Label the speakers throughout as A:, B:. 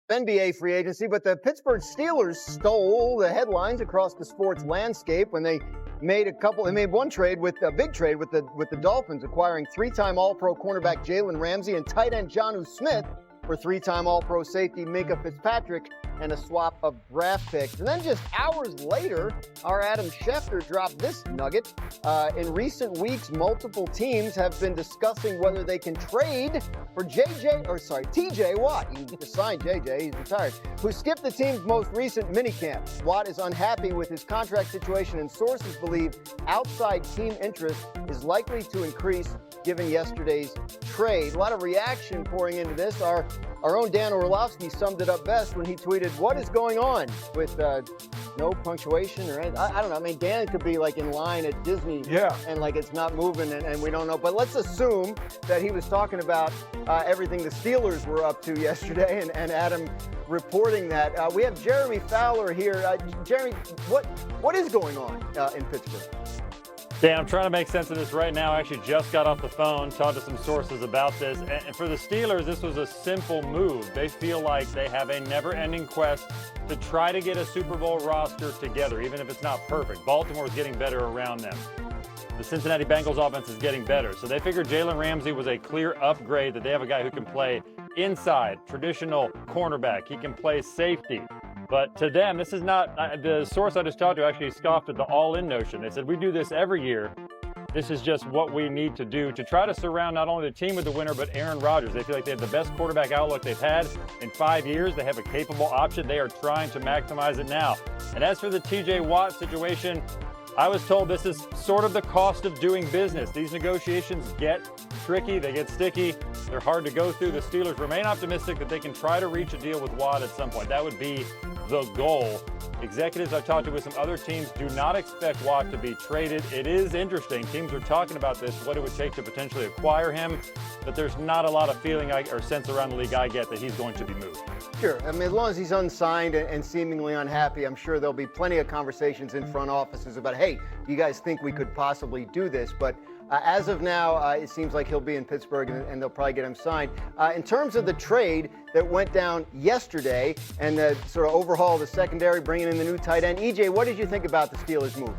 A: NBA free agency, but the Pittsburgh Steelers stole the headlines across the sports landscape when they made one trade with a big trade with the Dolphins, acquiring three-time All-Pro cornerback Jalen Ramsey and tight end Jonnu Smith for three-time All-Pro safety Minka Fitzpatrick and a swap of draft picks. And then just hours later, our Adam Schefter dropped this nugget. In recent weeks, multiple teams have been discussing whether they can trade for TJ Watt. You just signed JJ, he's retired, who skipped the team's most recent minicamp. Watt is unhappy with his contract situation, and sources believe outside team interest is likely to increase given yesterday's trade. A lot of reaction pouring into this. Our own Dan Orlovsky summed it up best when he tweeted, "What is going on?" with no punctuation or anything. I don't know. I mean, Dan could be like in line at Disney, and like it's not moving, and we don't know. But let's assume that he was talking about everything the Steelers were up to yesterday, and Adam reporting that. We have Jeremy Fowler here. Jeremy, what is going on in Pittsburgh?
B: Dan, I'm trying to make sense of this right now. I actually just got off the phone, talked to some sources about this. And for the Steelers, this was a simple move. They feel like they have a never-ending quest to try to get a Super Bowl roster together, even if it's not perfect. Baltimore is getting better around them. The Cincinnati Bengals offense is getting better. So they figured Jalen Ramsey was a clear upgrade, that they have a guy who can play inside, traditional cornerback. He can play safety. But to them, this is not, the source I just talked to actually scoffed at the all-in notion. They said, we do this every year. This is just what we need to do to try to surround not only the team with the winner, but Aaron Rodgers. They feel like they have the best quarterback outlook they've had in 5 years. They have a capable option. They are trying to maximize it now. And as for the TJ Watt situation, I was told this is sort of the cost of doing business. These negotiations get tricky, they get sticky, they're hard to go through. The Steelers remain optimistic that they can try to reach a deal with Watt at some point. That would be the goal. Executives I've talked to with some other teams do not expect Watt to be traded. It is interesting. Teams are talking about this, what it would take to potentially acquire him, but there's not a lot of feeling or sense around the league I get that he's going to be moved.
A: Sure. I mean, as long as he's unsigned and seemingly unhappy, I'm sure there'll be plenty of conversations in front offices about, hey, do you guys think we could possibly do this? But as of now, it seems like he'll be in Pittsburgh and they'll probably get him signed. In terms of the trade that went down yesterday and the sort of overhaul of the secondary, bringing in the new tight end, EJ, what did you think about the Steelers' move?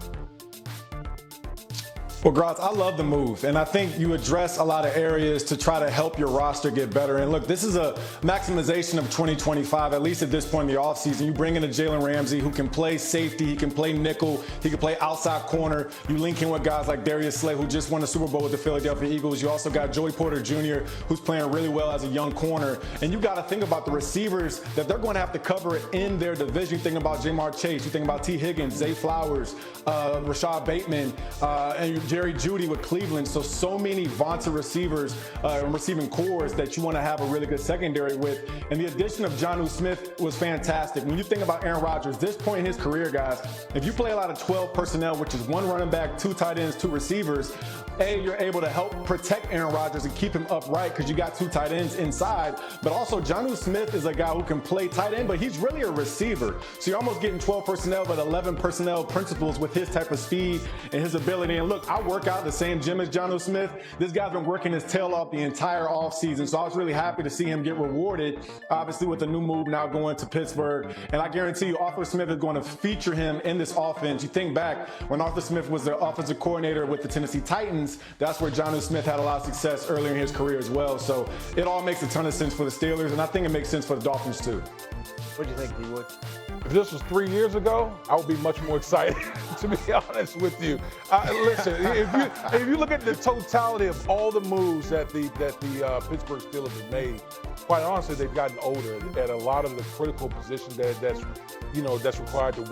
C: Well, Graz, I love the move, and I think you address a lot of areas to try to help your roster get better. And look, this is a maximization of 2025, at least at this point in the offseason. You bring in a Jalen Ramsey who can play safety, he can play nickel, he can play outside corner. You link in with guys like Darius Slay, who just won the Super Bowl with the Philadelphia Eagles. You also got Joey Porter Jr., who's playing really well as a young corner. And you got to think about the receivers that they're going to have to cover in their division. You think about Jamar Chase, you think about T. Higgins, Zay Flowers, Rashad Bateman, and Jerry Jeudy with Cleveland. So many vaunted receivers and receiving cores that you want to have a really good secondary with. And the addition of Jonnu Smith was fantastic. When you think about Aaron Rodgers, this point in his career, guys, if you play a lot of 12 personnel, which is one running back, two tight ends, two receivers, you're able to help protect Aaron Rodgers and keep him upright because you got two tight ends inside. But also, Jonnu Smith is a guy who can play tight end, but he's really a receiver. So you're almost getting 12 personnel, but 11 personnel principles with his type of speed and his ability. And look, I work out at the same gym as Jonnu Smith. This guy's been working his tail off the entire offseason. So I was really happy to see him get rewarded, obviously, with a new move now going to Pittsburgh. And I guarantee you, Arthur Smith is going to feature him in this offense. You think back when Arthur Smith was the offensive coordinator with the Tennessee Titans, that's where Jonnu Smith had a lot of success earlier in his career as well. So it all makes a ton of sense for the Steelers, and I think it makes sense for the Dolphins too.
A: What do you think, D-Wood?
D: If this was 3 years ago, I would be much more excited, to be honest with you. Listen, if you look at the totality of all the moves that the Pittsburgh Steelers have made, quite honestly, they've gotten older at a lot of the critical positions that's required to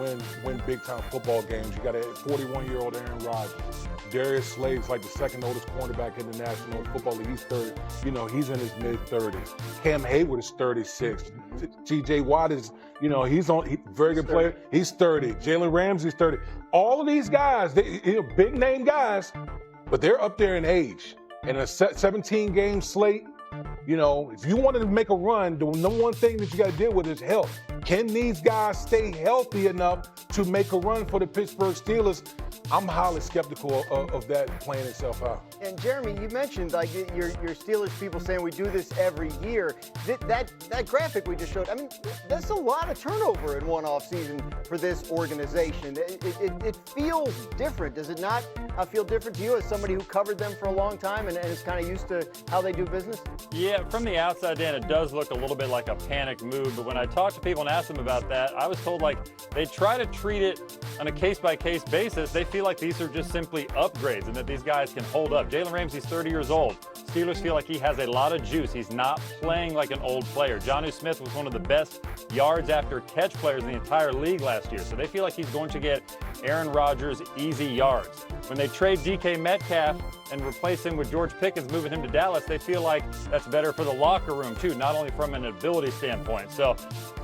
D: win big-time football games. You got a 41-year-old Aaron Rodgers. Darius Slay's like the second oldest cornerback in the National Football League. He's 30. He's in his mid-30s. Cam Hayward is 36. T.J. Watt is, very good player. He's 30. Jalen Ramsey's 30. All of these guys, big name guys, but they're up there in age. And a 17-game slate, if you wanted to make a run, the number one thing that you got to deal with is health. Can these guys stay healthy enough to make a run for the Pittsburgh Steelers? I'm highly skeptical of that playing itself out.
A: And Jeremy, you mentioned like your Steelers people saying we do this every year. That graphic we just showed, I mean, that's a lot of turnover in one offseason for this organization. It feels different. Does it not feel different to you as somebody who covered them for a long time and is kind of used to how they do business?
B: Yeah, from the outside in, it does look a little bit like a panic move. But when I talk to people and ask them about that, I was told like they try to treat it on a case-by-case basis. They feel like these are just simply upgrades and that these guys can hold up. Jalen Ramsey's 30 years old. Steelers feel like he has a lot of juice. He's not playing like an old player. Jonnu Smith was one of the best yards after catch players in the entire league last year. So they feel like he's going to get Aaron Rodgers easy yards. When they trade DK Metcalf and replace him with George Pickens, moving him to Dallas, they feel like that's better for the locker room too, not only from an ability standpoint. So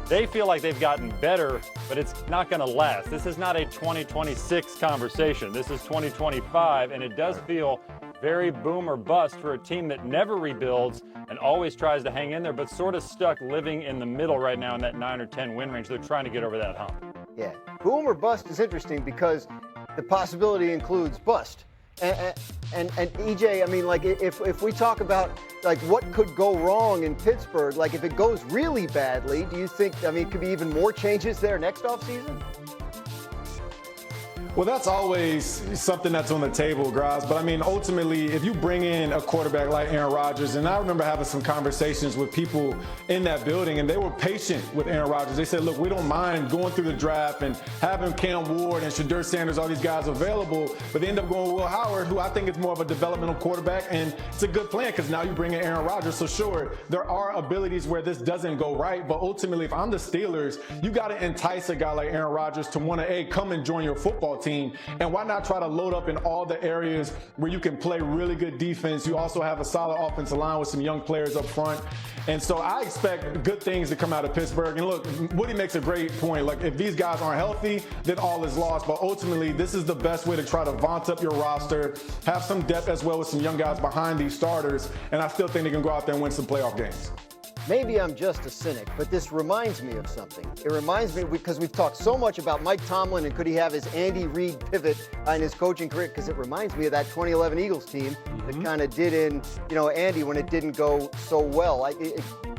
B: they feel like they've gotten better, but it's not going to last. This is not a 2026 conversation. This is 2025, and it does feel very boom or bust for a team that never rebuilds and always tries to hang in there, but sort of stuck living in the middle right now in that 9 or 10 win range. They're trying to get over that hump.
A: Yeah, boom or bust is interesting because the possibility includes bust. And EJ, I mean, like if we talk about like what could go wrong in Pittsburgh, like if it goes really badly, do you think, I mean, it could be even more changes there next offseason?
C: Well, that's always something that's on the table, Graz. But I mean, ultimately, if you bring in a quarterback like Aaron Rodgers, and I remember having some conversations with people in that building, and they were patient with Aaron Rodgers. They said, look, we don't mind going through the draft and having Cam Ward and Shadur Sanders, all these guys available, but they end up going with Will Howard, who I think is more of a developmental quarterback, and it's a good plan because now you bring in Aaron Rodgers. So sure, there are abilities where this doesn't go right, but ultimately, if I'm the Steelers, you got to entice a guy like Aaron Rodgers to want to, come and join your football team. And why not try to load up in all the areas where you can play really good defense? You also have a solid offensive line with some young players up front. And so I expect good things to come out of Pittsburgh. And look, Woody makes a great point. Like, if these guys aren't healthy, then all is lost. But ultimately, this is the best way to try to vaunt up your roster, have some depth as well with some young guys behind these starters. And I still think they can go out there and win some playoff games.
A: Maybe I'm just a cynic, but this reminds me of something. It reminds me, because we've talked so much about Mike Tomlin and could he have his Andy Reid pivot in his coaching career, because it reminds me of that 2011 Eagles team that kind of did in, Andy when it didn't go so well.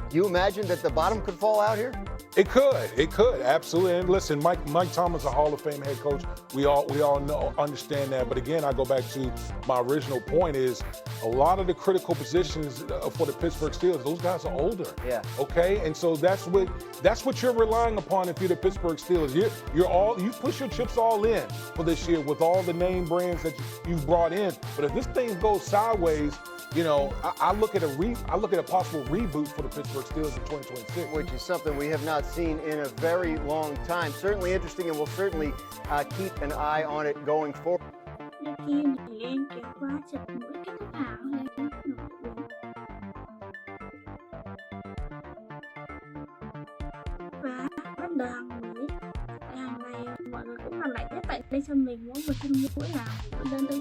A: Do you imagine that the bottom could fall out here?
D: It could, absolutely. And listen, Mike Tomlin's a Hall of Fame head coach. We all understand that. But again, I go back to my original point is a lot of the critical positions for the Pittsburgh Steelers, those guys are older.
A: Yeah.
D: Okay, and so that's what you're relying upon if you're the Pittsburgh Steelers. You push your chips all in for this year with all the name brands that you've brought in. But if this thing goes sideways, I look at a possible reboot for the Pittsburgh Steelers in 2026.
A: Which is something we have not seen in a very long time. Certainly interesting, and we'll certainly keep an eye on it going forward.
E: Và bắt đầu hàng ngày mọi người cũng làm lại test tại đây cho mình, mỗi một chân mũi là đơn đơn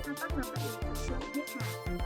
E: thao tác làm lại để sự biết hàng.